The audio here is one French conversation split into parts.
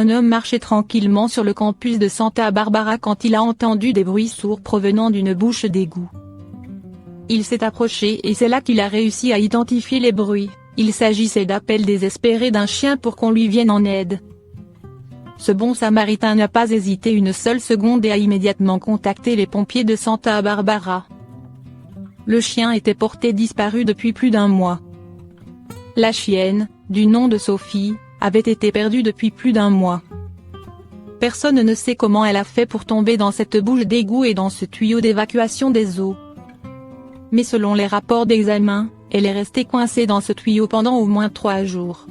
Un homme marchait tranquillement sur le campus de Santa Barbara quand il a entendu des bruits sourds provenant d'une bouche d'égout. Il s'est approché et c'est là qu'il a réussi à identifier les bruits. Il s'agissait d'appels désespérés d'un chien pour qu'on lui vienne en aide. Ce bon samaritain n'a pas hésité une seule seconde et a immédiatement contacté les pompiers de Santa Barbara. Le chien était porté disparu depuis plus d'un mois. La chienne, du nom de Sophie, avait été perdue depuis plus d'un mois. Personne ne sait comment elle a fait pour tomber dans cette bouche d'égout et dans ce tuyau d'évacuation des eaux. Mais selon les rapports d'examen, elle est restée coincée dans ce tuyau pendant au moins 3 jours.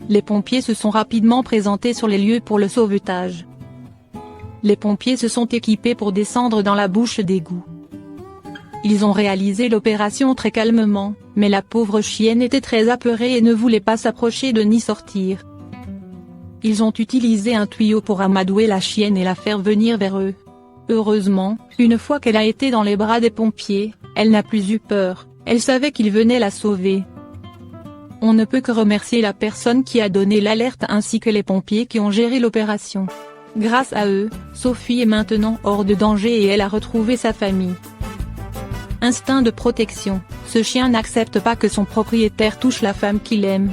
Les pompiers se sont rapidement présentés sur les lieux pour le sauvetage. Les pompiers se sont équipés pour descendre dans la bouche d'égout. Ils ont réalisé l'opération très calmement, mais la pauvre chienne était très apeurée et ne voulait pas s'approcher de ni sortir. Ils ont utilisé un tuyau pour amadouer la chienne et la faire venir vers eux. Heureusement, une fois qu'elle a été dans les bras des pompiers, elle n'a plus eu peur, elle savait qu'ils venaient la sauver. On ne peut que remercier la personne qui a donné l'alerte ainsi que les pompiers qui ont géré l'opération. Grâce à eux, Sophie est maintenant hors de danger et elle a retrouvé sa famille. Instinct de protection, ce chien n'accepte pas que son propriétaire touche la femme qu'il aime.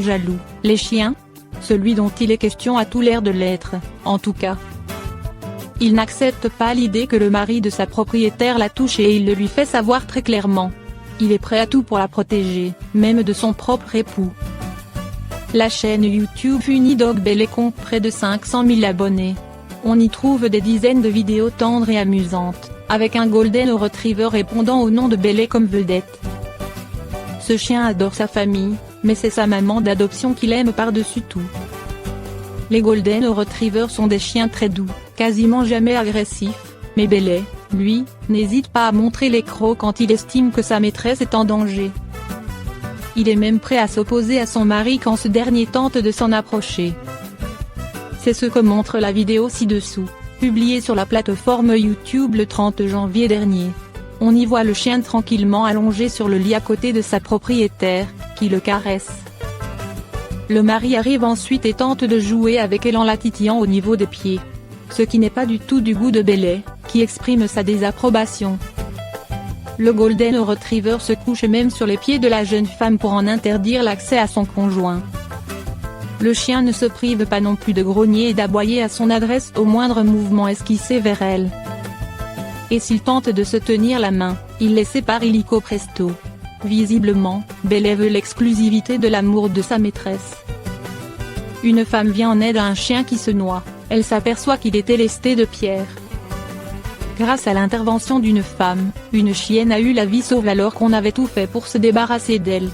Jaloux, les chiens? Celui dont il est question a tout l'air de l'être, en tout cas. Il n'accepte pas l'idée que le mari de sa propriétaire la touche et il le lui fait savoir très clairement. Il est prêt à tout pour la protéger, même de son propre époux. La chaîne YouTube Unidog Belay compte près de 500 000 abonnés. On y trouve des dizaines de vidéos tendres et amusantes, avec un Golden Retriever répondant au nom de Belay comme vedette. Ce chien adore sa famille, mais c'est sa maman d'adoption qu'il aime par-dessus tout. Les Golden Retrievers sont des chiens très doux, quasiment jamais agressifs, mais Belay, lui, n'hésite pas à montrer les crocs quand il estime que sa maîtresse est en danger. Il est même prêt à s'opposer à son mari quand ce dernier tente de s'en approcher. C'est ce que montre la vidéo ci-dessous, publiée sur la plateforme YouTube le 30 janvier dernier. On y voit le chien tranquillement allongé sur le lit à côté de sa propriétaire, qui le caresse. Le mari arrive ensuite et tente de jouer avec elle en la titillant au niveau des pieds. Ce qui n'est pas du tout du goût de Belay, qui exprime sa désapprobation. Le Golden Retriever se couche même sur les pieds de la jeune femme pour en interdire l'accès à son conjoint. Le chien ne se prive pas non plus de grogner et d'aboyer à son adresse au moindre mouvement esquissé vers elle. Et s'il tente de se tenir la main, il les sépare illico presto. Visiblement, Belay veut l'exclusivité de l'amour de sa maîtresse. Une femme vient en aide à un chien qui se noie, elle s'aperçoit qu'il était lesté de pierre. Grâce à l'intervention d'une femme, une chienne a eu la vie sauve alors qu'on avait tout fait pour se débarrasser d'elle.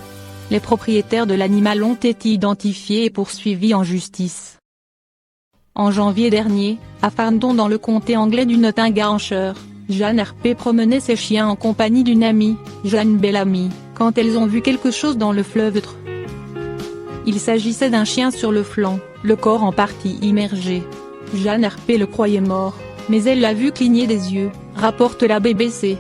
Les propriétaires de l'animal ont été identifiés et poursuivis en justice. En janvier dernier, à Farndon dans le comté anglais du Nottinghamshire, Jeanne RP promenait ses chiens en compagnie d'une amie, Jeanne Bellamy, quand elles ont vu quelque chose dans le fleuve Tr. Il s'agissait d'un chien sur le flanc, le corps en partie immergé. Jeanne RP le croyait mort, mais elle l'a vu cligner des yeux, rapporte la BBC.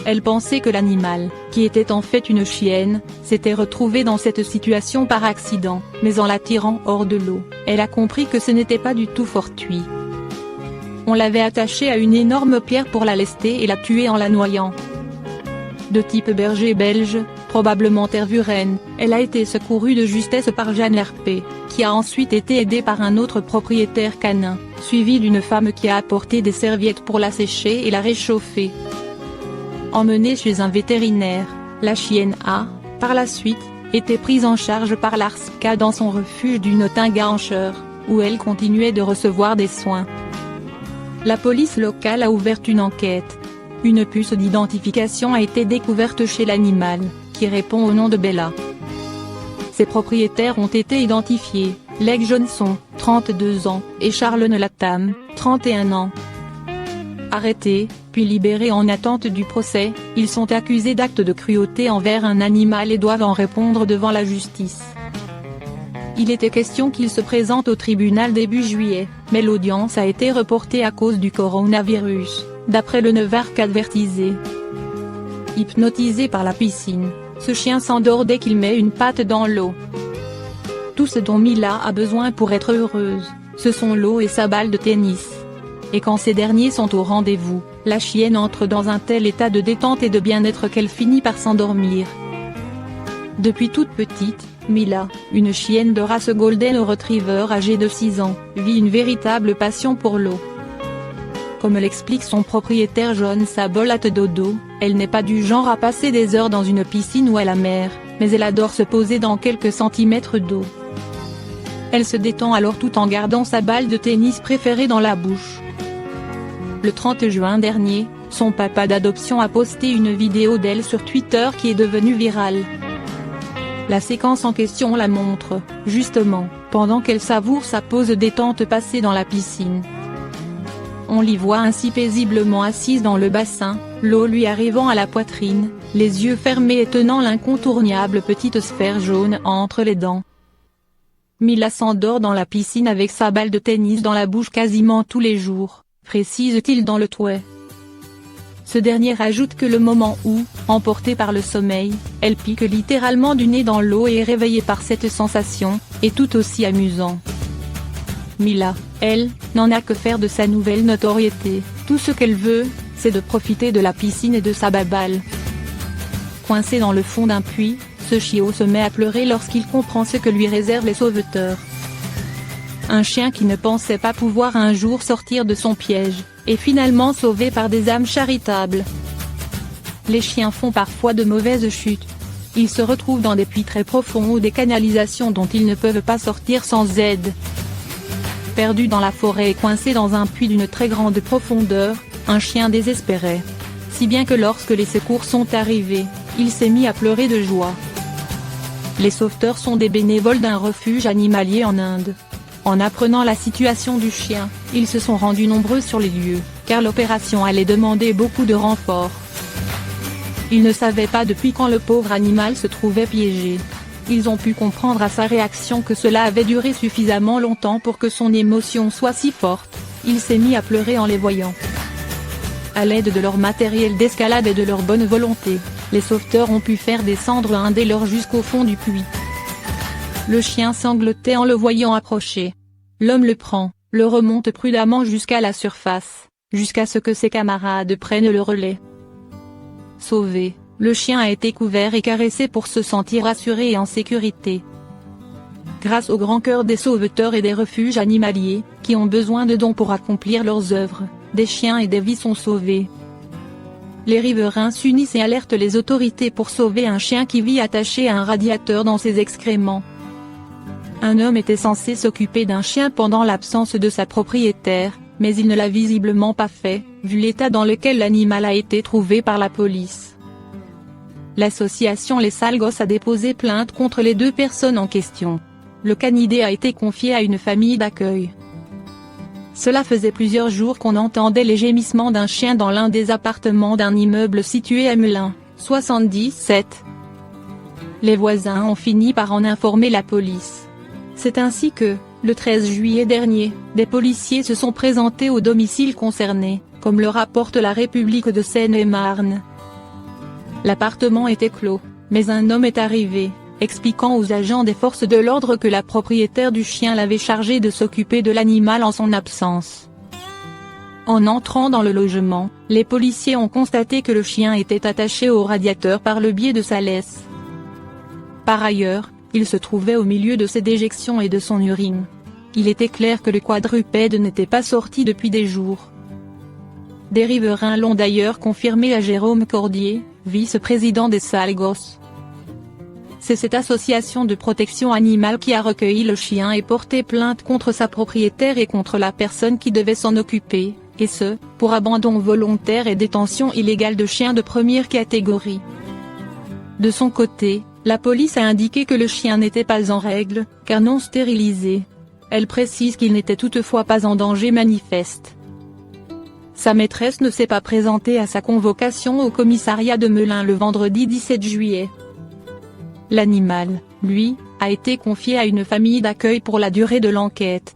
Elle pensait que l'animal, qui était en fait une chienne, s'était retrouvé dans cette situation par accident, mais en la tirant hors de l'eau, elle a compris que ce n'était pas du tout fortuit. On l'avait attachée à une énorme pierre pour la lester et la tuer en la noyant. De type berger belge, probablement tervuren, elle a été secourue de justesse par Jeanne RP, qui a ensuite été aidée par un autre propriétaire canin, suivi d'une femme qui a apporté des serviettes pour la sécher et la réchauffer. Emmenée chez un vétérinaire, la chienne a, par la suite, été prise en charge par l'ARSCA dans son refuge du Nottinghamshire, où elle continuait de recevoir des soins. La police locale a ouvert une enquête. Une puce d'identification a été découverte chez l'animal, qui répond au nom de Bella. Ses propriétaires ont été identifiés, Leg Johnson, 32 ans, et Charles Latham, 31 ans. Arrêtés, puis libérés en attente du procès, ils sont accusés d'actes de cruauté envers un animal et doivent en répondre devant la justice. Il était question qu'ils se présentent au tribunal début juillet, mais l'audience a été reportée à cause du coronavirus, d'après le Newark Advertisé. Hypnotisé par la piscine, ce chien s'endort dès qu'il met une patte dans l'eau. Tout ce dont Mila a besoin pour être heureuse, ce sont l'eau et sa balle de tennis. Et quand ces derniers sont au rendez-vous, la chienne entre dans un tel état de détente et de bien-être qu'elle finit par s'endormir. Depuis toute petite, Mila, une chienne de race Golden Retriever âgée de 6 ans, vit une véritable passion pour l'eau. Comme l'explique son propriétaire John Sabolat Dodo, elle n'est pas du genre à passer des heures dans une piscine ou à la mer, mais elle adore se poser dans quelques centimètres d'eau. Elle se détend alors tout en gardant sa balle de tennis préférée dans la bouche. Le 30 juin dernier, son papa d'adoption a posté une vidéo d'elle sur Twitter qui est devenue virale. La séquence en question la montre, justement, pendant qu'elle savoure sa pause détente passée dans la piscine. On l'y voit ainsi paisiblement assise dans le bassin, l'eau lui arrivant à la poitrine, les yeux fermés et tenant l'incontournable petite sphère jaune entre les dents. Mila s'endort dans la piscine avec sa balle de tennis dans la bouche quasiment tous les jours, précise-t-il dans le tweet. Ce dernier ajoute que le moment où, emportée par le sommeil, elle pique littéralement du nez dans l'eau et est réveillée par cette sensation, est tout aussi amusant. Mila, elle, n'en a que faire de sa nouvelle notoriété, tout ce qu'elle veut, c'est de profiter de la piscine et de sa baballe. Coincé dans le fond d'un puits, ce chiot se met à pleurer lorsqu'il comprend ce que lui réservent les sauveteurs. Un chien qui ne pensait pas pouvoir un jour sortir de son piège, est finalement sauvé par des âmes charitables. Les chiens font parfois de mauvaises chutes. Ils se retrouvent dans des puits très profonds ou des canalisations dont ils ne peuvent pas sortir sans aide. Perdu dans la forêt et coincé dans un puits d'une très grande profondeur, un chien désespérait. Si bien que lorsque les secours sont arrivés, il s'est mis à pleurer de joie. Les sauveteurs sont des bénévoles d'un refuge animalier en Inde. En apprenant la situation du chien, ils se sont rendus nombreux sur les lieux, car l'opération allait demander beaucoup de renforts. Ils ne savaient pas depuis quand le pauvre animal se trouvait piégé. Ils ont pu comprendre à sa réaction que cela avait duré suffisamment longtemps pour que son émotion soit si forte. Il s'est mis à pleurer en les voyant. À l'aide de leur matériel d'escalade et de leur bonne volonté, les sauveteurs ont pu faire descendre un des leurs jusqu'au fond du puits. Le chien sanglotait en le voyant approcher. L'homme le prend, le remonte prudemment jusqu'à la surface, jusqu'à ce que ses camarades prennent le relais. Sauvé, le chien a été couvert et caressé pour se sentir rassuré et en sécurité. Grâce au grand cœur des sauveteurs et des refuges animaliers, qui ont besoin de dons pour accomplir leurs œuvres, des chiens et des vies sont sauvés. Les riverains s'unissent et alertent les autorités pour sauver un chien qui vit attaché à un radiateur dans ses excréments. Un homme était censé s'occuper d'un chien pendant l'absence de sa propriétaire, mais il ne l'a visiblement pas fait, vu l'état dans lequel l'animal a été trouvé par la police. L'association Les Sales Gosses a déposé plainte contre les 2 personnes en question. Le canidé a été confié à une famille d'accueil. Cela faisait plusieurs jours qu'on entendait les gémissements d'un chien dans l'un des appartements d'un immeuble situé à Melun, 77. Les voisins ont fini par en informer la police. C'est ainsi que, le 13 juillet dernier, des policiers se sont présentés au domicile concerné, comme le rapporte la République de Seine-et-Marne. L'appartement était clos, mais un homme est arrivé, expliquant aux agents des forces de l'ordre que la propriétaire du chien l'avait chargé de s'occuper de l'animal en son absence. En entrant dans le logement, les policiers ont constaté que le chien était attaché au radiateur par le biais de sa laisse. Par ailleurs, il se trouvait au milieu de ses déjections et de son urine. Il était clair que le quadrupède n'était pas sorti depuis des jours. Des riverains l'ont d'ailleurs confirmé à Jérôme Cordier, vice-président des Sales Gosses. C'est cette association de protection animale qui a recueilli le chien et porté plainte contre sa propriétaire et contre la personne qui devait s'en occuper, et ce, pour abandon volontaire et détention illégale de chiens de première catégorie. De son côté, la police a indiqué que le chien n'était pas en règle, car non stérilisé. Elle précise qu'il n'était toutefois pas en danger manifeste. Sa maîtresse ne s'est pas présentée à sa convocation au commissariat de Melun le vendredi 17 juillet. L'animal, lui, a été confié à une famille d'accueil pour la durée de l'enquête.